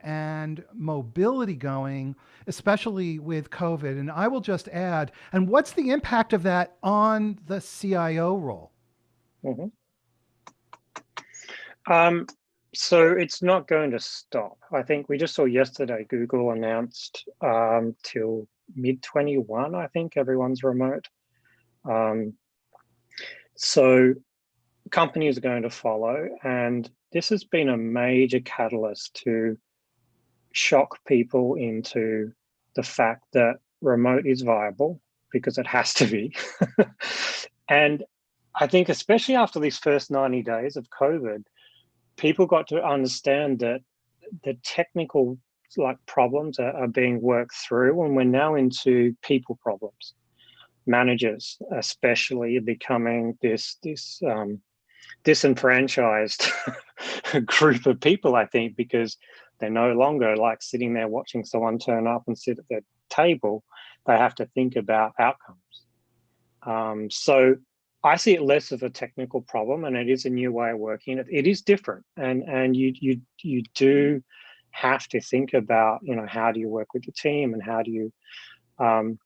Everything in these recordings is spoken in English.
and mobility going, especially with COVID. And I will just add, and what's the impact of that on the CIO role? Mhm. Um, so it's not going to stop. I think we just saw yesterday Google announced till mid 21, I think everyone's remote. Um, so companies are going to follow, and this has been a major catalyst to shock people into the fact that remote is viable because it has to be. And I think, especially after these first 90 days of COVID, people got to understand that the technical problems are being worked through, and we're now into people problems. Managers, especially, are becoming this disenfranchised group of people, I think, because they're no longer like sitting there watching someone turn up and sit at their table. They have to think about outcomes. So I see it less of a technical problem, and it is a new way of working. It is different, and you do have to think about, how do you work with the team, and how do you um,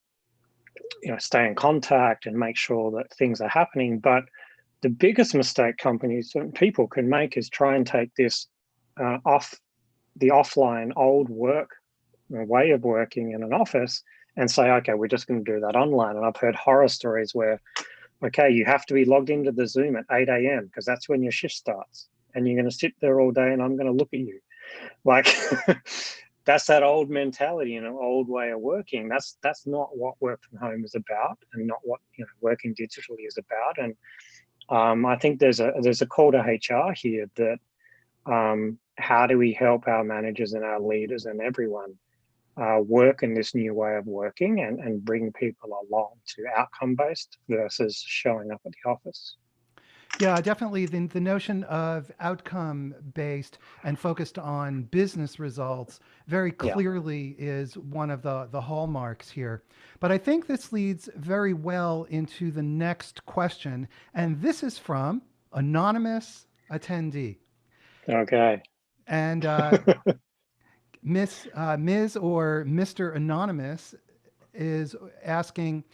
stay in contact and make sure that things are happening. But the biggest mistake companies and people can make is try and take this off the offline old work way of working in an office and say, okay, we're just going to do that online. And I've heard horror stories where, okay, you have to be logged into the Zoom at 8 a.m. because that's when your shift starts. And you're going to sit there all day and I'm going to look at you. Like, that's that old mentality and an old way of working. That's not what work from home is about, and not what working digitally is about. And I think there's a call to HR here that how do we help our managers and our leaders and everyone work in this new way of working, and bring people along to outcome-based versus showing up at the office. Yeah, definitely. The notion of outcome based and focused on business results very Yeah. clearly is one of the hallmarks here. But I think this leads very well into the next question. And this is from anonymous attendee. Okay. And Ms. or Mr. Anonymous is asking,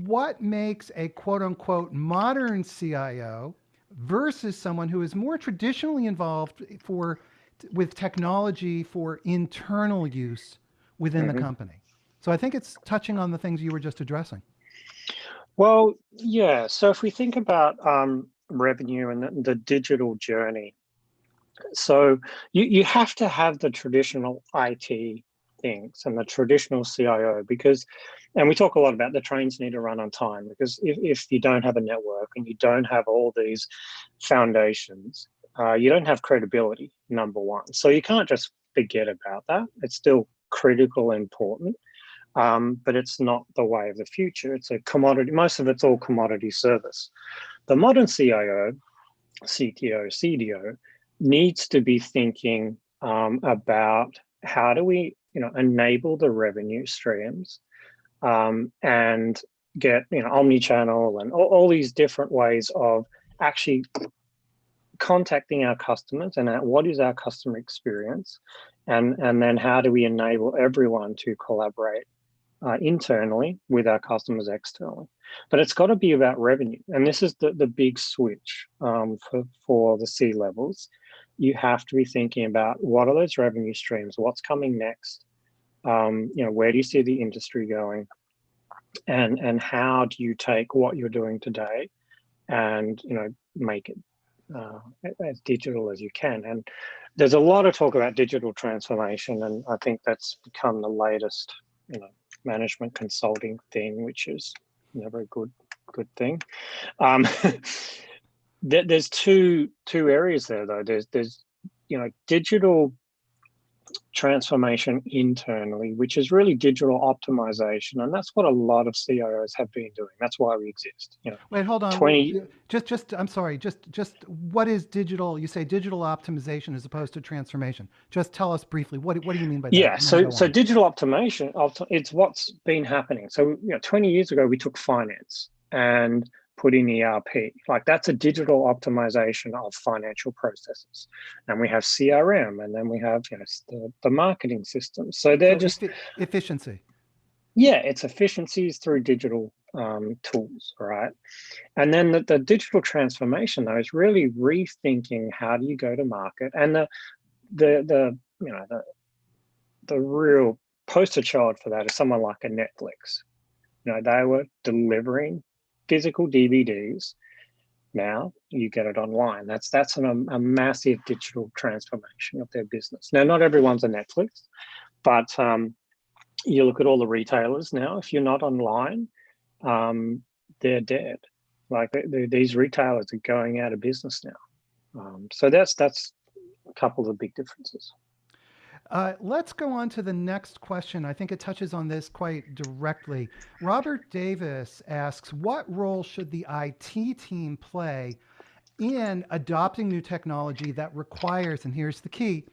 what makes a quote unquote modern CIO versus someone who is more traditionally involved with technology for internal use within the Mhm. company? So I think it's touching on the things you were just addressing. Well, yeah. So if we think about revenue and the digital journey, so you have to have the traditional IT things and the traditional CIO, because, and we talk a lot about the trains need to run on time, because if you don't have a network and you don't have all these foundations, you don't have credibility, number one. So you can't just forget about that. It's still critical and important, but it's not the way of the future. It's a commodity. Most of it's all commodity service. The modern CIO, CTO, CDO needs to be thinking about how do we, enable the revenue streams, and get, omni-channel and all these different ways of actually contacting our customers, and what is our customer experience, and then how do we enable everyone to collaborate internally with our customers externally. But it's got to be about revenue. And this is the big switch for the C levels. You have to be thinking about what are those revenue streams, what's coming next, where do you see the industry going, and how do you take what you're doing today and make it as digital as you can. And there's a lot of talk about digital transformation, and I think that's become the latest management consulting thing, which is never a good thing. Um, there's two areas there, though. There's digital transformation internally, which is really digital optimization, and that's what a lot of CIOs have been doing. That's why we exist. Wait, hold on. 20. I'm sorry. Just what is digital? You say digital optimization as opposed to transformation. Just tell us briefly. What do you mean by that? Yeah, And then so go on. digital optimization, it's what's been happening. So 20 years ago, we took finance, and put in ERP. Like that's a digital optimization of financial processes. And we have CRM, and then we have the marketing systems. So they're just efficiency. Yeah, it's efficiencies through digital tools, right? And then the digital transformation, though, is really rethinking how do you go to market. And the real poster child for that is someone like a Netflix. They were delivering physical DVDs. Now you get it online. That's a massive digital transformation of their business. Now, not everyone's a Netflix, but you look at all the retailers now. If you're not online, they're dead. Like these retailers are going out of business now. So that's a couple of big differences. Let's go on to the next question. I think it touches on this quite directly. Robert Davis asks, what role should the IT team play in adopting new technology that requires, and here's the key,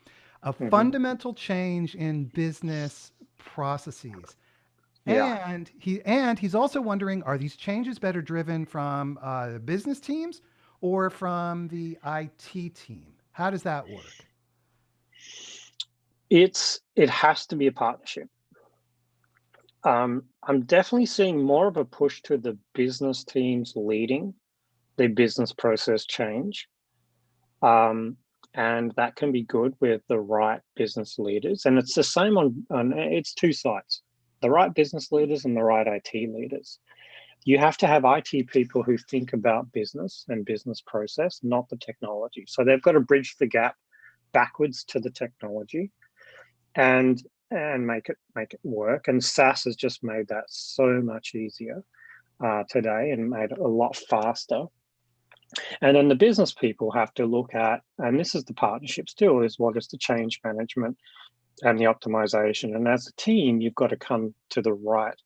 a fundamental change in business processes? Yeah. And he's also wondering, are these changes better driven from business teams or from the IT team? How does that work? It has to be a partnership. I'm definitely seeing more of a push to the business teams leading the business process change. And that can be good with the right business leaders. And it's the same on it's two sides, the right business leaders and the right IT leaders. You have to have IT people who think about business and business process, not the technology. So they've got to bridge the gap backwards to the technology and make it work. And SaaS has just made that so much easier today and made it a lot faster. And then the business people have to look at, and this is the partnership still, is what is the change management and the optimization. And as a team, you've got to come to the right,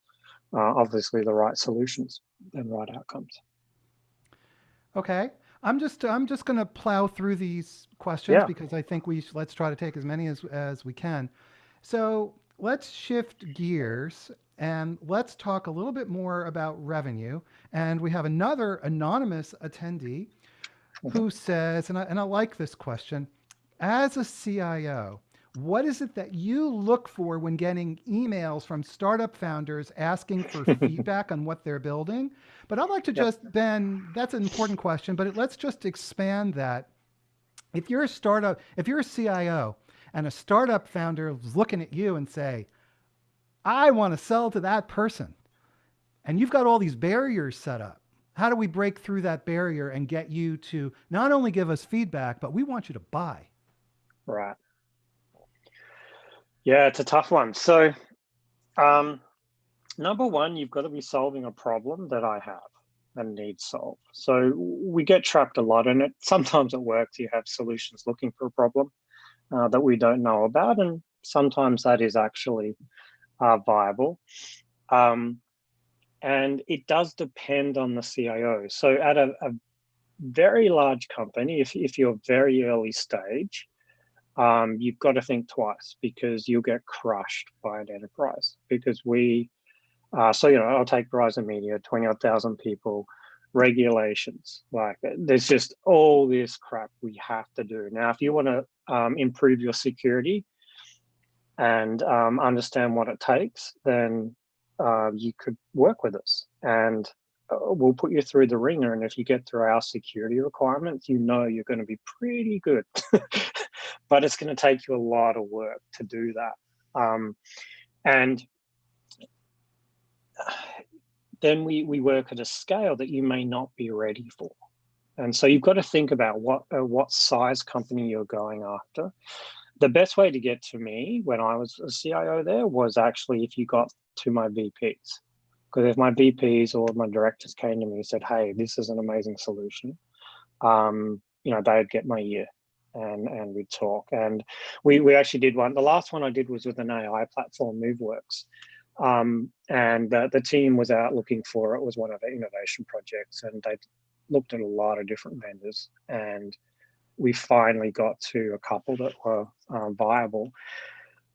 obviously the right solutions and right outcomes. Okay. I'm just going to plow through these questions because I think let's try to take as many as we can. So let's shift gears and let's talk a little bit more about revenue. And we have another anonymous attendee who says, and I like this question, as a CIO, what is it that you look for when getting emails from startup founders asking for feedback on what they're building? But I'd like to just, Ben, that's an important question, but let's just expand that. If you're a CIO and a startup founder is looking at you and say, I want to sell to that person, and you've got all these barriers set up, how do we break through that barrier and get you to not only give us feedback, but we want you to buy? Right. Yeah, it's a tough one. So, number one, you've got to be solving a problem that I have and need solved. So we get trapped a lot in it. Sometimes it works. You have solutions looking for a problem that we don't know about, and sometimes that is actually viable. And it does depend on the CIO. So at a very large company, if you're very early stage, you've got to think twice because you'll get crushed by an enterprise. Because I'll take Verizon Media, 20,000 people, regulations. Like there's just all this crap we have to do. Now, if you want to improve your security and understand what it takes, then you could work with us and we'll put you through the ringer. And if you get through our security requirements, you're going to be pretty good. But it's going to take you a lot of work to do that. And then we work at a scale that you may not be ready for. And so you've got to think about what size company you're going after. The best way to get to me when I was a CIO there was actually if you got to my VPs. Because if my VPs or my directors came to me and said, hey, this is an amazing solution, they'd get my ear and we'd talk. And we actually did one. The last one I did was with an AI platform, MoveWorks. And the team was out looking for it. Was one of our innovation projects, and they looked at a lot of different vendors, and we finally got to a couple that were viable.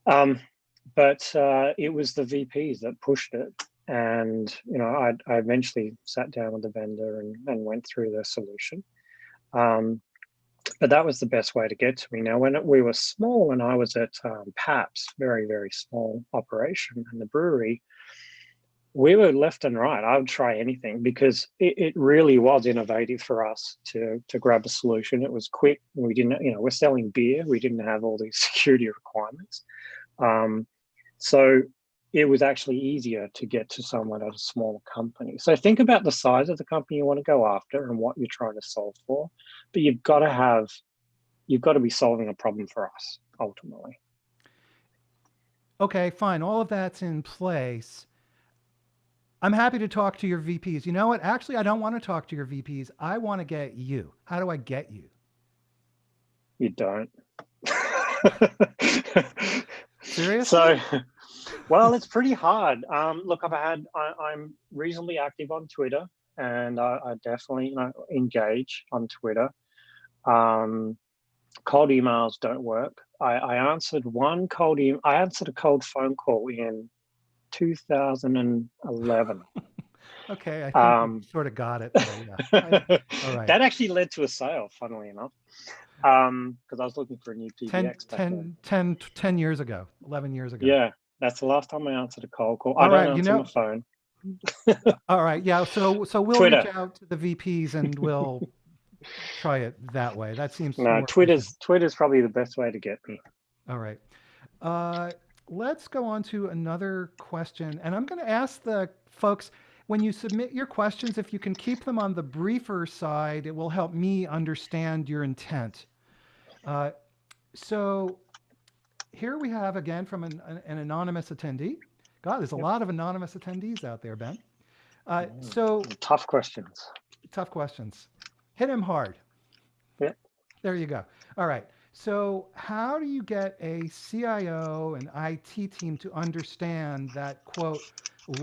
But it was the VPs that pushed it, And I eventually sat down with the vendor and went through their solution. But that was the best way to get to me. Now, when we were small, and I was at Paps, very, very small operation in the brewery, we were left and right. I would try anything because it really was innovative for us to grab a solution. It was quick. We didn't, we're selling beer. We didn't have all these security requirements. So it was actually easier to get to someone at a smaller company. So think about the size of the company you want to go after and what you're trying to solve for. But you've got to be solving a problem for us ultimately. Okay, fine. All of that's in place. I'm happy to talk to your VPs. You know what? Actually, I don't want to talk to your VPs. I want to get you. How do I get you? You don't. Seriously? So, well, it's pretty hard. Look, I'm reasonably active on Twitter, and I definitely engage on Twitter. Cold emails don't work. I answered one cold email. I answered a cold phone call in 2011. Okay, I think we sort of got it there. Yeah. All right. That actually led to a sale, funnily enough, because I was looking for a new 10, PBX back then. 10, 10, 10 years ago, 11 years ago. Yeah, that's the last time I answered a cold call. I All don't right. answer my phone. All right. Yeah. So we'll reach Twitter. out to the VPs and we'll try it that way. That seems No, more efficient. Twitter's probably the best way to get me. All right. Uh, let's go on to another question. And I'm going to ask the folks when you submit your questions, if you can keep them on the briefer side, it will help me understand your intent. Uh, so here we have again from an anonymous attendee. God, there's a Yep. lot of anonymous attendees out there, Ben. So Tough questions. tough questions. Hit him hard. Yeah. There you go. All right. So, how do you get a CIO and IT team to understand that, quote,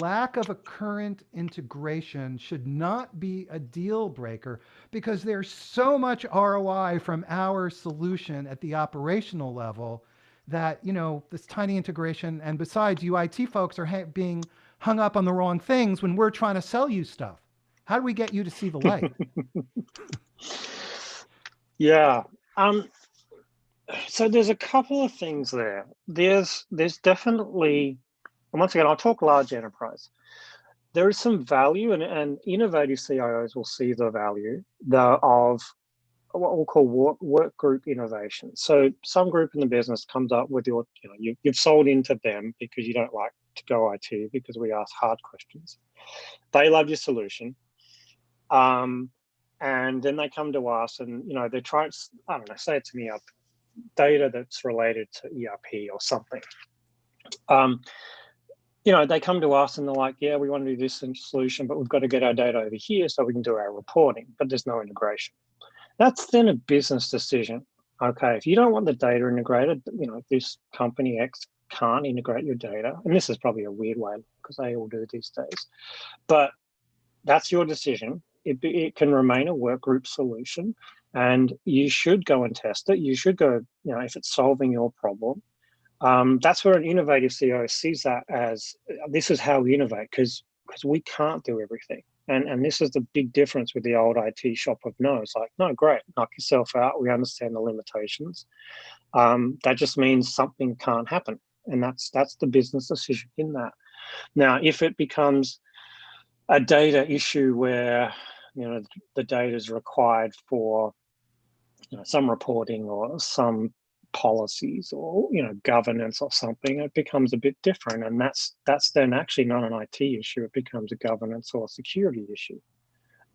lack of a current integration should not be a deal breaker because there's so much ROI from our solution at the operational level that, this tiny integration, and besides, you IT folks are being hung up on the wrong things when we're trying to sell you stuff. How do we get you to see the light? Yeah. So there's a couple of things there. There's definitely, and once again, I'll talk large enterprise. There is some value, and innovative CIOs will see the value of what we'll call work group innovation. So some group in the business comes up with you've sold into them because you don't like to go IT because we ask hard questions. They love your solution. And then they come to us and, they try, I don't know, say it to me up data that's related to ERP or something. They come to us and they're like, yeah, we want to do this solution, but we've got to get our data over here so we can do our reporting, but there's no integration. That's then a business decision. Okay, if you don't want the data integrated, this company X can't integrate your data. And this is probably a weird way because they all do these days. But that's your decision. It can remain a work group solution, and you should go and test it. You should go, if it's solving your problem. That's where an innovative CEO sees that as this is how we innovate because we can't do everything. And this is the big difference with the old IT shop of no. It's like, no, great, knock yourself out. We understand the limitations. That just means something can't happen. And that's the business decision in that. Now, if it becomes a data issue where, the data is required for, some reporting or some policies or governance or something, it becomes a bit different, and that's then actually not an IT issue. It becomes a governance or security issue.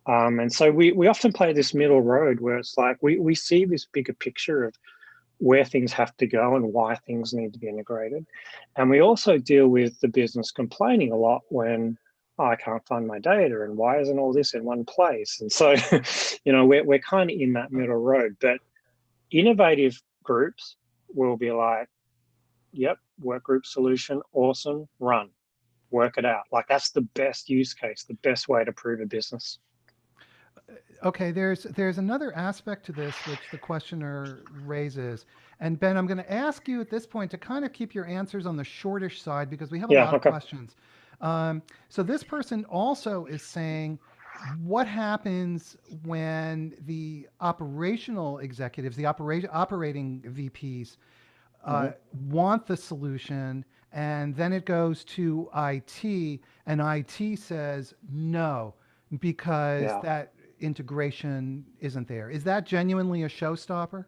And so we often play this middle road where it's like we see this bigger picture of where things have to go and why things need to be integrated, and we also deal with the business complaining a lot when I can't find my data and why isn't all this in one place. And so we're kind of in that middle road, but innovative groups will be like, yep, work group solution, awesome, run, work it out. Like that's the best use case, the best way to prove a business. Okay, there's another aspect to this which the questioner raises. And Ben, I'm going to ask you at this point to kind of keep your answers on the shortish side because we have a Yeah, lot of okay. questions. So this person also is saying, what happens when the operational executives, the operating VPs, Hmm. want the solution, and then it goes to IT, and IT says no because Yeah. that integration isn't there. Is that genuinely a showstopper?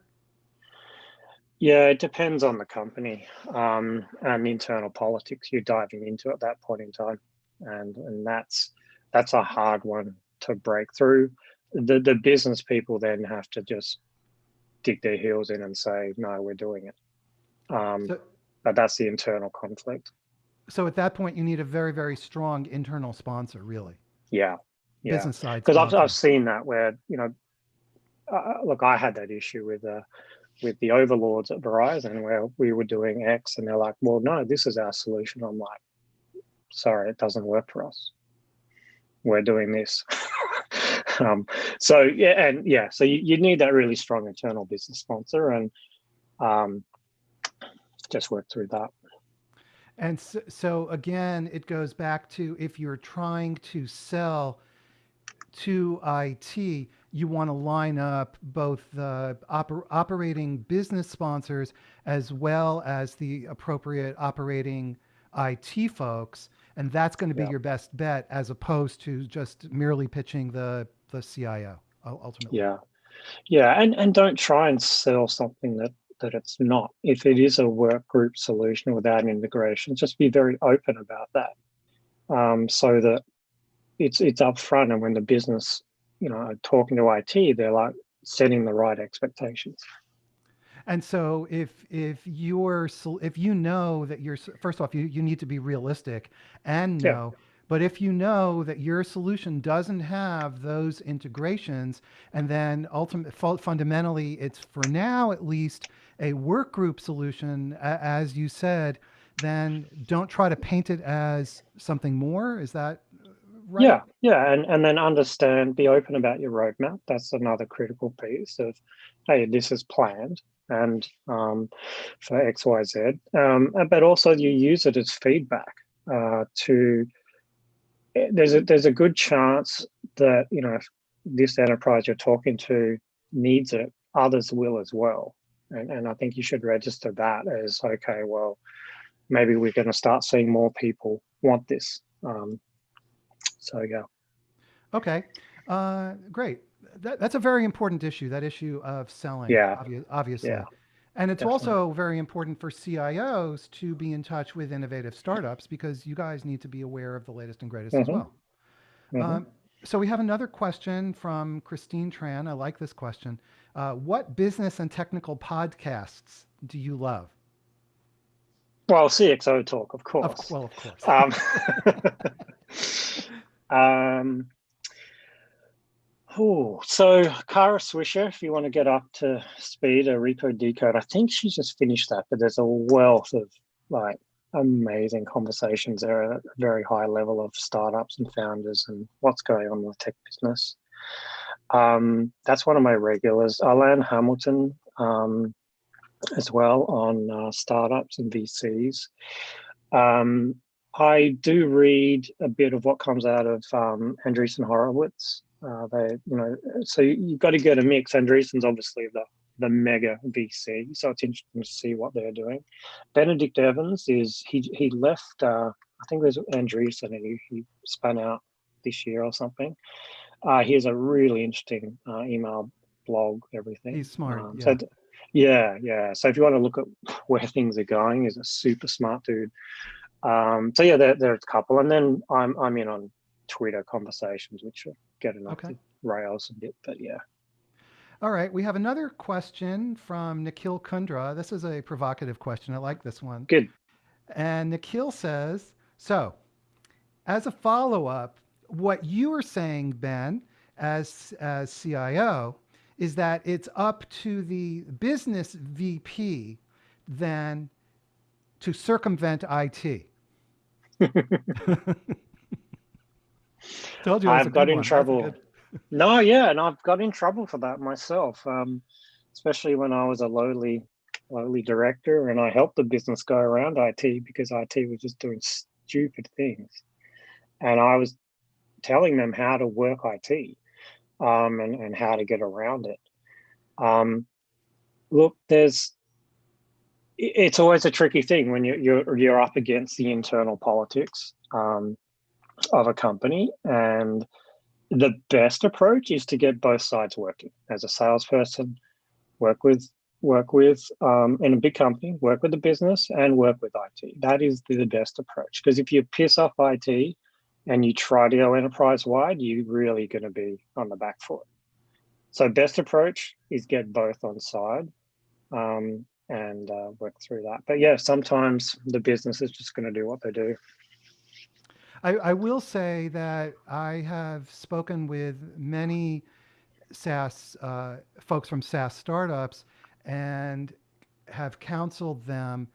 Yeah, it depends on the company and the internal politics you're diving into at that point in time, and that's a hard one to break through. The business people then have to just dig their heels in and say, no, we're doing it. So, But that's the internal conflict. so at that point, you need a very, very strong internal sponsor, really, Yeah, yeah, business side because I've sponsor. seen that where look, I had that issue with the overlords at Verizon where we were doing X and they're like, well, no, this is our solution. I'm like, sorry, it doesn't work for us. We're doing this. So yeah, and yeah, so you need that really strong internal business sponsor and um, just work through that. And so again, it goes back to if you're trying to sell to IT, you want to line up both the operating business sponsors as well as the appropriate operating IT folks, and that's going to be Yeah, your best bet as opposed to just merely pitching the CIO ultimately. yeah, yeah, and don't try and sell something that it's not. If it is a work group solution without integration, just be very open about that, so that it's upfront. And when the business, are talking to IT, they're like setting the right expectations. And so if you know that you're first off you need to be realistic and Yeah. know, but if you know that your solution doesn't have those integrations, and then fundamentally it's for now at least a work group solution, as you said, then don't try to paint it as something more. Is that right? Yeah, yeah, and then understand, be open about your roadmap. That's another critical piece of, hey, this is planned and for X, Y, Z. But also you use it as feedback. To there's a good chance that if this enterprise you're talking to needs it, others will as well. And I think you should register that as okay. Well, maybe we're going to start seeing more people want this. So yeah. Okay, great. That's a very important issue, that issue of selling, Yeah, yeah, obviously. And it's definitely. also very important for CIOs to be in touch with innovative startups because you guys need to be aware of the latest and greatest as Hmm. well. Hmm. So we have another question from Christine Tran. I like this question. What business and technical podcasts do you love? Well, CXO Talk, of course. Well, of course. Um, um, so Kara Swisher, if you want to get up to speed, a Repo Decode, I think she just finished that, but there's a wealth of like amazing conversations there at a very high level of startups and founders and what's going on in the tech business. That's one of my regulars. Alan Hamilton, as well on startups and VCs. Um, I do read a bit of what comes out of Andreessen Horowitz. So you've got to get a mix. Andreessen's obviously the mega VC, so it's interesting to see what they're doing. Benedict Evans he left. I think there's Andreessen, and he spun out this year or something. He has a really interesting email blog, everything. He's smart. So Yeah. yeah, yeah. So if you want to look at where things are going, he's a super smart dude. So yeah, there's a couple, and then I'm in on Twitter conversations, which are getting off Okay. the rails a bit, but yeah. All right. We have another question from Nikhil Kundra. This is a provocative question. I like this one. Good. And Nikhil says, so as a follow up, what you are saying, Ben, as CIO, is that it's up to the business VP then to circumvent IT. Told you it was a I've got good in one. That's a trouble. good. No, yeah, and I've got in trouble for that myself, especially when I was a lowly director, and I helped the business go around IT because IT was just doing stupid things. And I was telling them how to work IT, and how to get around it. Look, it's always a tricky thing when you're up against the internal politics of a company, and the best approach is to get both sides working. As a salesperson, work with in a big company, work with the business and work with IT. That is the best approach, because if you piss off IT and you try to go enterprise wide, you're really going to be on the back foot. So best approach is get both on side, and work through that. But yeah, sometimes the business is just going to do what they do. I will say that I have spoken with many SaaS folks from SaaS startups and have counseled them,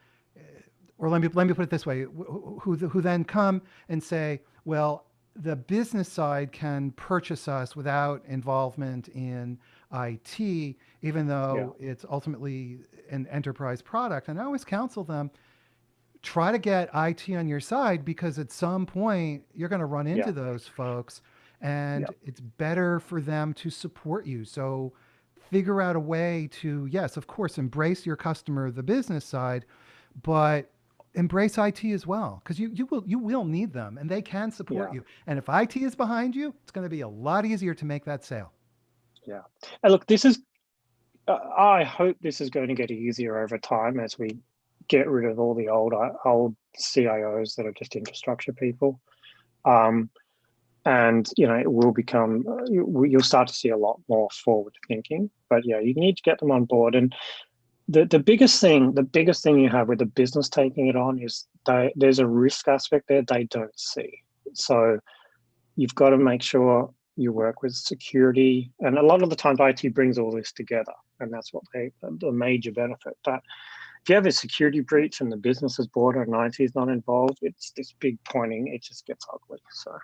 or let me put it this way, who then come and say, well, the business side can purchase us without involvement in IT, even Yeah, though it's ultimately an enterprise product. And I always counsel them, try to get IT on your side, because at some point you're going to run yeah, into those folks yeah, and it's better for them to support you. So figure out a way to, yes, of course, embrace your customer, the business side, but embrace IT as well, because you will need them and they can support yeah, you. And if IT is behind you, it's going to be a lot easier to make that sale. yeah. And look, this is I hope this is going to get easier over time as we get rid of all the old CIOs that are just infrastructure people. Um, and it will become you'll start to see a lot more forward thinking. But yeah, you need to get them on board. And the biggest thing you have with the business taking it on is there's a risk aspect there they don't see. So you've got to make sure you work with security, and a lot of the times IT brings all this together, and that's what the major benefit. But if you have a security breach and the business is bought and IT is not involved, it's this big pointing. It just gets ugly. So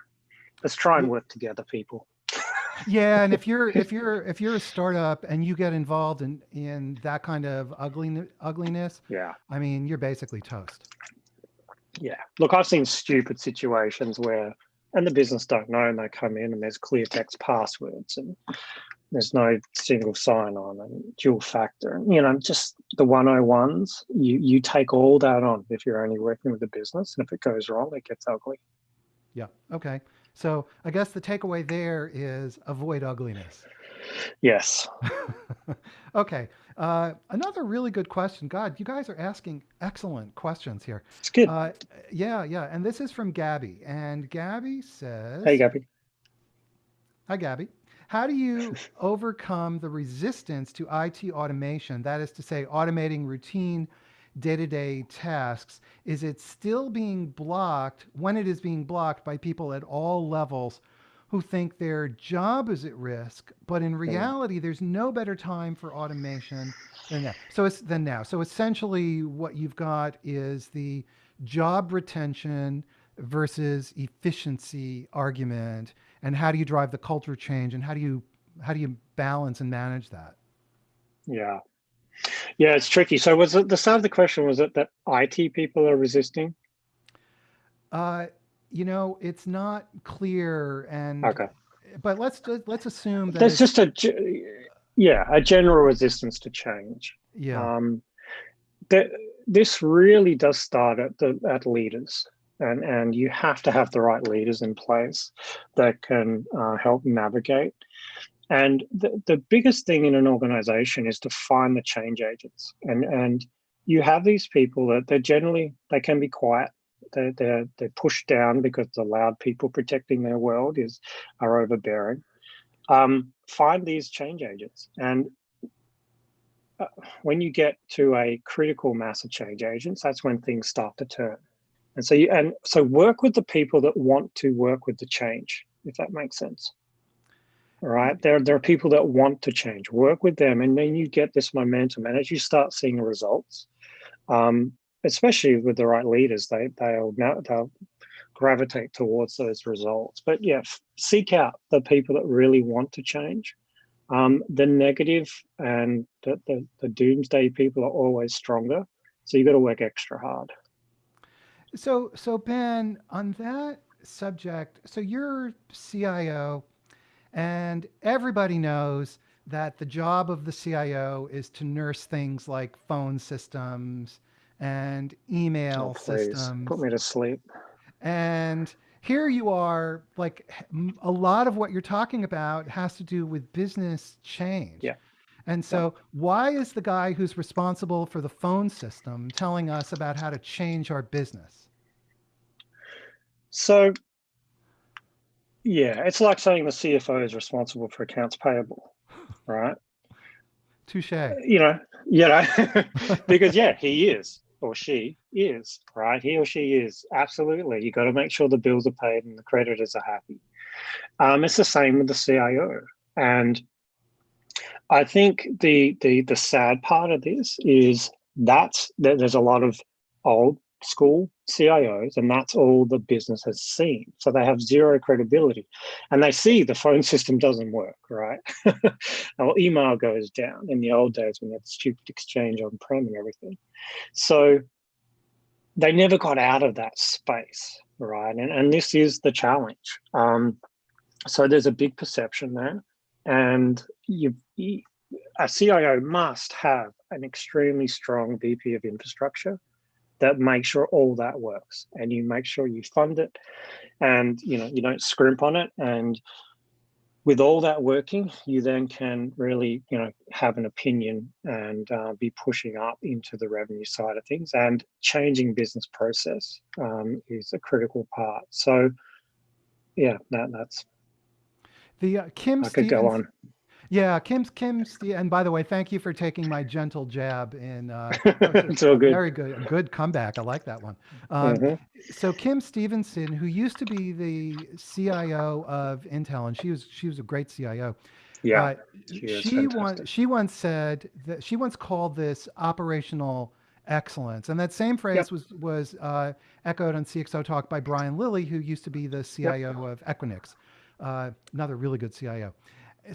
let's try and work together, people. Yeah, and if you're a startup and you get involved in that kind of ugliness, Yeah, I mean, you're basically toast. yeah. Look, I've seen stupid situations where, and the business don't know, and they come in and there's clear text passwords and there's no single sign on and dual factor, and just the 101s. You take all that on if you're only working with the business, and if it goes wrong, it gets ugly. Yeah. Okay. So I guess the takeaway there is avoid ugliness. Yes, Okay. Another really good question. God, you guys are asking excellent questions here. it's good. Uh, yeah, yeah. And this is from Gabby. And Gabby Hey, says, Gabby. hi, Gabby. How do you overcome the resistance to IT automation? That is to say, automating routine day to day tasks. Is it still being blocked when it is being blocked by people at all levels who think their job is at risk? But in Mm, reality, there's no better time for automation than now. So essentially, what you've got is the job retention versus efficiency argument, and how do you drive the culture change, and how do you balance and manage that? yeah, yeah. It's tricky. So, was it the start of the question? Was it that IT people are resisting? uh, it's not clear, and Okay. but let's assume that There's it's, just a general resistance to change. yeah. Um, that this really does start at leaders, and you have to have the right leaders in place that can help navigate. And the biggest thing in an organization is to find the change agents, and you have these people that they can be quiet. They're pushed down because the loud people protecting their world are overbearing. Find these change agents, and when you get to a critical mass of change agents, that's when things start to turn. And so work with the people that want to work with the change, if that makes sense. All right. There are people that want to change. Work with them, and then you get this momentum. And as you start seeing results, um, especially with the right leaders, they'll gravitate towards those results. But yeah, seek out the people that really want to change. The negative and the doomsday people are always stronger. So you got to work extra hard. So Ben, on that subject. So you're CIO, and everybody knows that the job of the CIO is to nurse things like phone systems and Oh, email please put systems. me to sleep. And here you are, like a lot of what you're talking about has to do with business change. Yeah. And Yeah. so, why is the guy who's responsible for the phone system telling us about how to change our business? So yeah, it's like saying the CFO is responsible for accounts payable, right? Touche. You know, you know, because yeah, he is or she is, right? He or she is absolutely. You got to make sure the bills are paid and the creditors are happy. It's the same with the CIO, and I think the sad part of this is that there's a lot of old school CIOs, and that's all the business has seen. So they have zero credibility, and they see the phone system doesn't work, right? Our email goes down in the old days when you had stupid exchange on prem and everything. So they never got out of that space, right? And this is the challenge. So there's a big perception there, and a CIO must have an extremely strong VP of infrastructure that makes sure all that works, and you make sure you fund it, and you don't scrimp on it. And with all that working, you then can really have an opinion and be pushing up into the revenue side of things. And changing business process is a critical part. So yeah, that's The Kim I could go Stevens. on. Yeah, and by the way, thank you for taking my gentle jab in. That was It's all a good. very good comeback. I like that one. Um, Hmm. so Kim Stevenson, who used to be the CIO of Intel, and she was a great CIO. Yeah, Uh, she is fantastic. she once said that she once called this operational excellence, and that same Yep, phrase was echoed on CXO Talk by Brian Lilly, who used to be the yep. CIO of Equinix, another really good CIO.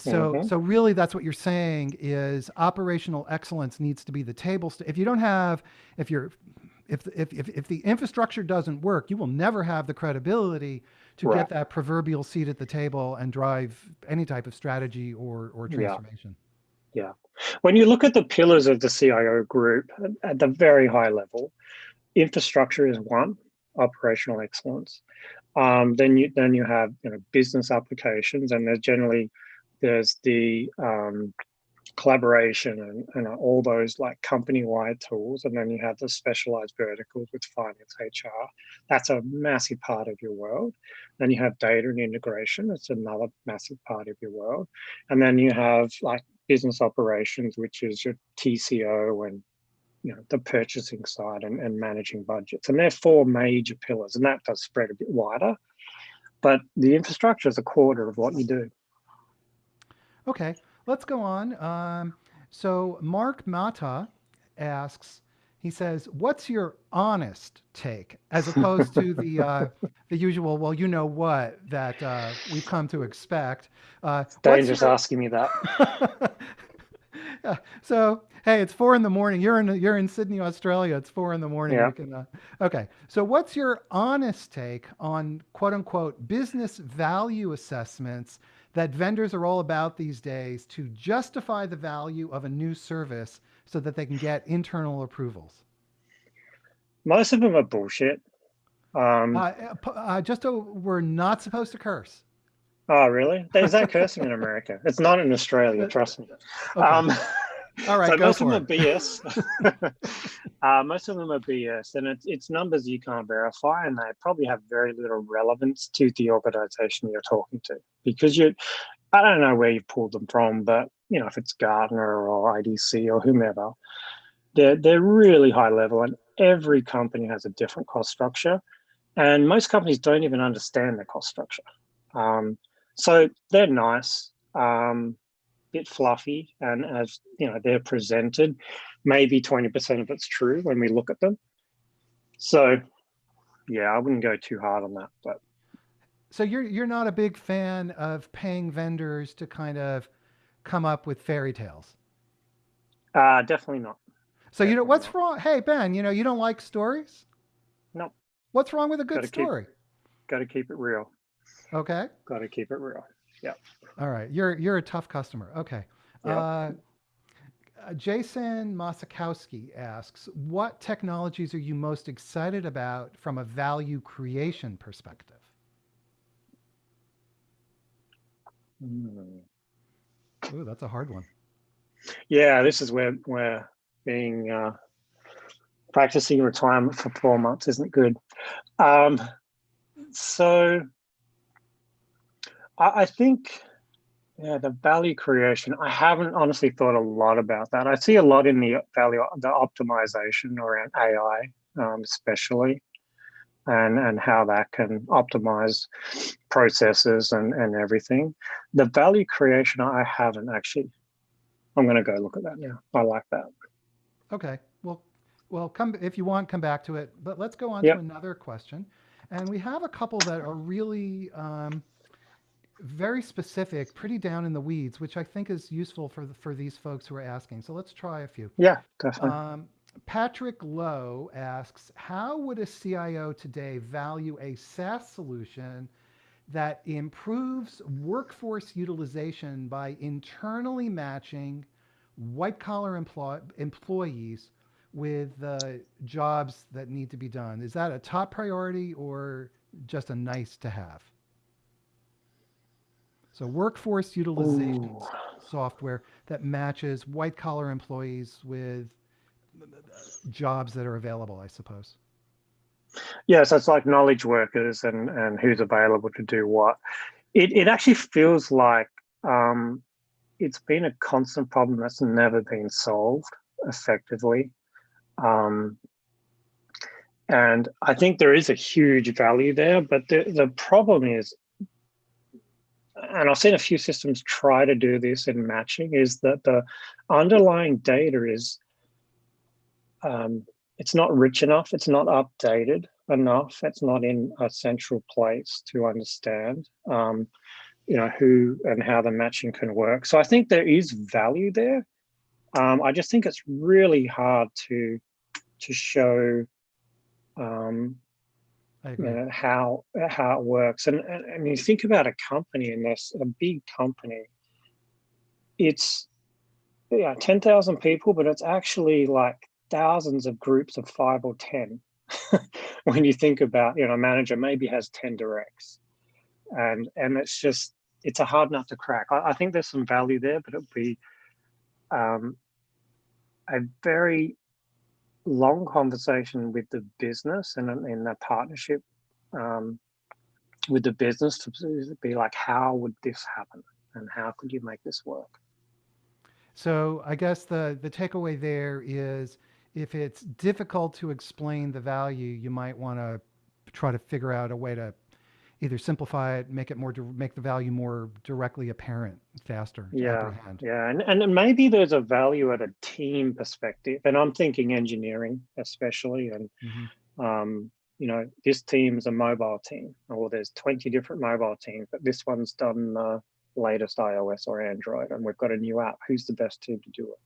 Hmm. So really, that's what you're saying is operational excellence needs to be the table. If you don't have, if you're, if the infrastructure doesn't work, you will never have the credibility to get Right. that proverbial seat at the table and drive any type of strategy or Yeah, transformation. yeah. When you look at the pillars of the CIO group at the very high level, infrastructure is one, operational excellence. Then you have business applications, and there's the collaboration and all those like company-wide tools, and then you have the specialized verticals with finance, HR. That's a massive part of your world. Then you have data and integration. It's another massive part of your world. And then you have like business operations, which is your TCO and the purchasing side and managing budgets. And they're four major pillars, and that does spread a bit wider. But the infrastructure is a quarter of what you do. Okay, let's go on. So Mark Mata asks, he says, "What's your honest take?" As opposed to the usual, well, you know what that we've come to expect. It's What's dangerous your asking me that. Yeah, so hey, it's 4 in the morning. You're in Sydney, Australia. It's 4 in the morning. Yeah. We can okay. So what's your honest take on quote unquote business value assessments that vendors are all about these days to justify the value of a new service so that they can get internal approvals? Most of them are bullshit. Um, Just we're not supposed to curse. oh, really? Is that cursing in America? It's not in Australia, Uh, trust me. Okay. Um, All right, so go most of for them are it. BS. Most of them are BS, and it's numbers you can't verify, and they probably have very little relevance to the organization you're talking to because I don't know where you pulled them from, but if it's Gartner or IDC or whomever, they're really high level, and every company has a different cost structure, and most companies don't even understand their cost structure. So they're nice, bit fluffy, and as they're presented, maybe 20% of it's true when we look at them. So yeah, I wouldn't go too hard on that, but So you're not a big fan of paying vendors to kind of come up with fairy tales. definitely not. So Definitely what's not. wrong? Hey Ben, you don't like stories? Nope. What's wrong with a Got good to keep story? Got to keep it real. Okay. Got to keep it real. Yeah. All right. You're a tough customer. Okay. Yeah. Jason Masakowski asks, what technologies are you most excited about from a value creation perspective? Mm. Ooh, that's a hard one. Yeah, this is where being practicing retirement for 4 months isn't good. So I think, yeah, the value creation, I haven't honestly thought a lot about that. I see a lot in the optimization around AI, especially, and how that can optimize processes and everything. The value creation, I haven't actually. I'm going to go look at that now. I like that. Okay. Well, come if you want, come back to it. But let's go on to Yep. another question, and we have a couple that are really very specific, pretty down in the weeds, which I think is useful for these folks who are asking. So let's try a few. Yeah, definitely. Patrick Lowe asks, how would a CIO today value a SaaS solution that improves workforce utilization by internally matching white collar employees with the jobs that need to be done? Is that a top priority or just a nice to have? So workforce utilization Ooh. software that matches white collar employees with jobs that are available, I suppose. Yeah, so it's like knowledge workers and who's available to do what. It actually feels like it's been a constant problem that's never been solved effectively. Um, and I think there is a huge value there, but the problem is, and I've seen a few systems try to do this in matching, is that the underlying data is it's not rich enough, it's not updated enough, it's not in a central place to understand who and how the matching can work. So I think there is value there. I just think it's really hard to show I agree. how it works. And you think about a company, and there's a big company, it's 10,000 people, but it's actually like thousands of groups of 5 or 10. When you think about, a manager maybe has 10 directs, and it's a hard nut to crack. I think there's some value there, but it'll be a very long conversation with the business and in the partnership with the business to be like, how would this happen, and how could you make this work? So I guess the takeaway there is if it's difficult to explain the value, you might want to try to figure out a way to either simplify it, make it make the value more directly apparent, faster to Yeah, apprehend. yeah, and maybe there's a value at a team perspective, and I'm thinking engineering especially, and Mm-hmm. this team's a mobile team, or there's 20 different mobile teams, but this one's done the latest iOS or Android, and we've got a new app. Who's the best team to do it?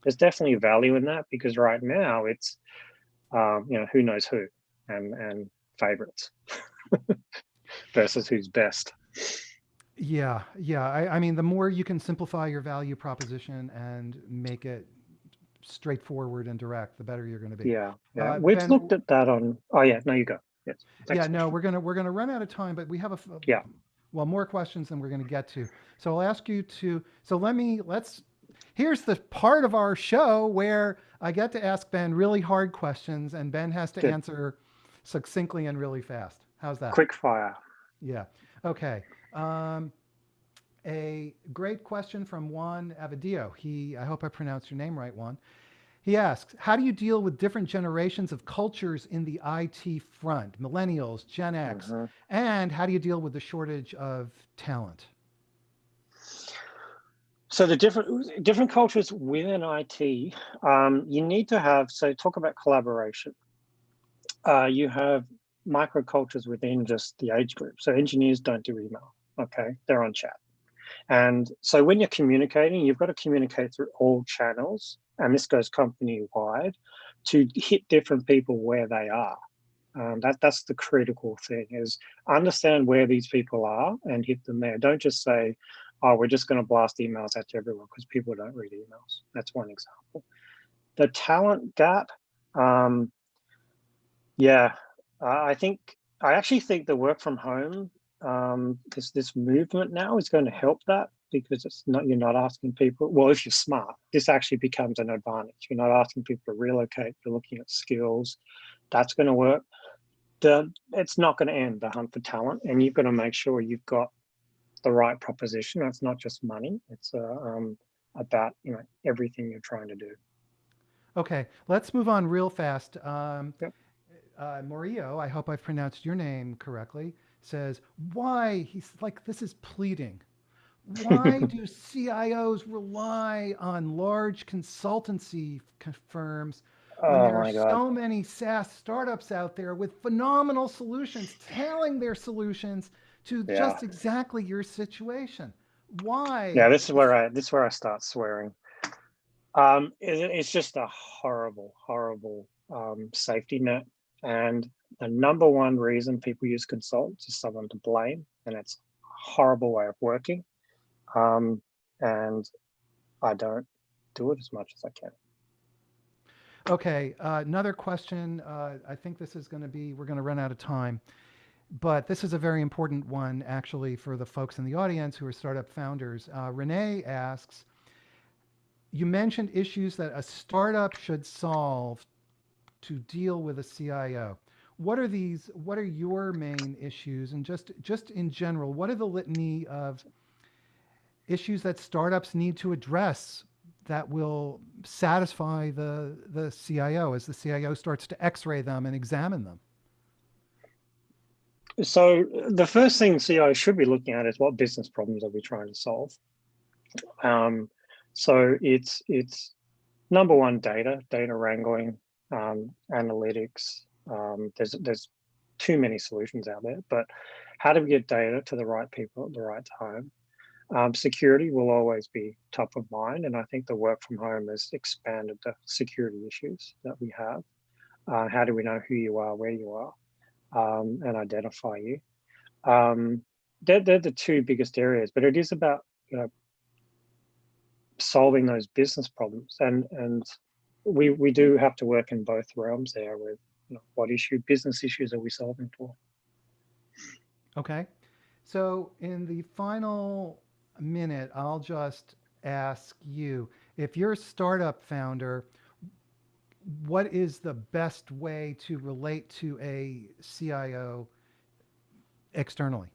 There's definitely value in that, because right now it's who knows who, and favorites versus who's best. Yeah. I mean, the more you can simplify your value proposition and make it straightforward and direct, the better you're going to be. Yeah, we've Ben, looked at that on. Oh yeah, no, you go. Yes, yeah, next no, question. we're gonna run out of time, but we have Yeah, more questions than we're gonna get to. So I'll ask you to. So let's. Here's the part of our show where I get to ask Ben really hard questions, and Ben has to good. answer succinctly and really fast. How's that? Quick fire. Yeah. Okay. Um, a great question from Juan Avadio. I hope I pronounced your name right, Juan. He asks, how do you deal with different generations of cultures in the IT front, millennials, Gen X, Mm-hmm. and how do you deal with the shortage of talent? So the different cultures within IT, you need to have. So talk about collaboration. You have microcultures within just the age group. So engineers don't do email. Okay, they're on chat. And so when you're communicating, you've got to communicate through all channels, and this goes company wide, to hit different people where they are. That's the critical thing, is understand where these people are and hit them there. Don't just say, oh, we're just going to blast emails out to everyone, because people don't read emails. That's one example. The talent gap, yeah, I actually think the work from home, this movement now is going to help that, because you're not asking people. Well, if you're smart, this actually becomes an advantage. You're not asking people to relocate. You're looking at skills. That's going to work. It's not going to end the hunt for talent, and you've got to make sure you've got the right proposition. It's not just money. It's about everything you're trying to do. Okay, let's move on real fast. Yep. Morio, I hope I've pronounced your name correctly, says, why? He's like, this is pleading. Why do CIOs rely on large consultancy firms when Oh there are my God. so many SaaS startups out there with phenomenal solutions, tailing their solutions to Yeah. just exactly your situation? Yeah. Why? This is where I start swearing. It's just a horrible, horrible safety net. And the number one reason people use consultants is someone to blame, and it's a horrible way of working. And I don't do it as much as I can. Okay, another question. I think this is going to be, we're going to run out of time, but this is a very important one actually for the folks in the audience who are startup founders. Renee asks, you mentioned issues that a startup should solve to deal with a CIO. What are these? What are your main issues? And just in general, what are the litany of issues that startups need to address that will satisfy the CIO as the CIO starts to X-ray them and examine them? So the first thing CIO should be looking at is, what business problems are we trying to solve? So it's number one, data wrangling, analytics. There's too many solutions out there, but how do we get data to the right people at the right time? Security will always be top of mind, and I think the work from home has expanded the security issues that we have. How do we know who you are, where you are, and identify you? They're the two biggest areas, but it is about solving those business problems, and we do have to work in both realms there with what business issues are we solving for. Okay. So in the final minute, I'll just ask you, if you're a startup founder, what is the best way to relate to a CIO externally?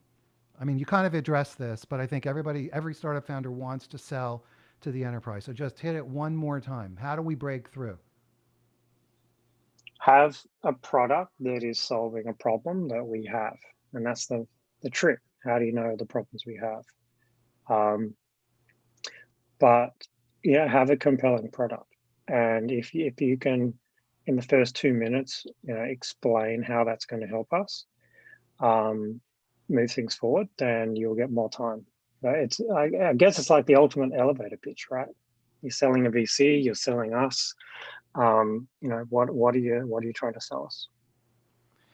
I mean, you kind of addressed this, but I think every startup founder wants to sell to the enterprise. So just hit it one more time. How do we break through? Have a product that is solving a problem that we have, and that's the trick. How do you know the problems we have? But yeah, have a compelling product, and if you can, in the first 2 minutes, explain how that's going to help us move things forward, then you'll get more time. I guess it's like the ultimate elevator pitch, right? You're selling a VC, you're selling us. What are you trying to sell us?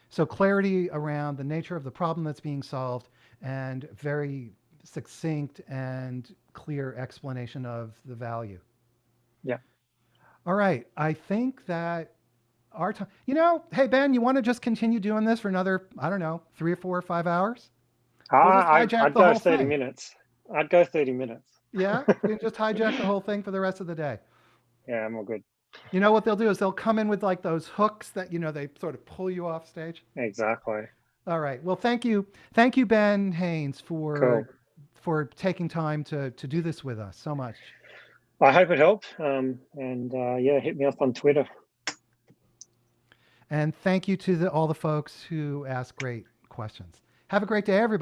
So clarity around the nature of the problem that's being solved and very succinct and clear explanation of the value. Yeah. All right. I think that our time, hey, Ben, you want to just continue doing this for another, I don't know, 3 or 4 or 5 hours? We'll just hijack I'd the go whole 30 thing. minutes. I'd go 30 minutes. Yeah. We can just hijack the whole thing for the rest of the day. Yeah, I'm all good. You know what they'll do is they'll come in with like those hooks that, they sort of pull you off stage. Exactly. All right. Well, thank you. Thank you, Ben Haines, Cool. for taking time to do this with us so much. I hope it helped. And yeah, hit me up on Twitter. And thank you to all the folks who asked great questions. Have a great day, everybody.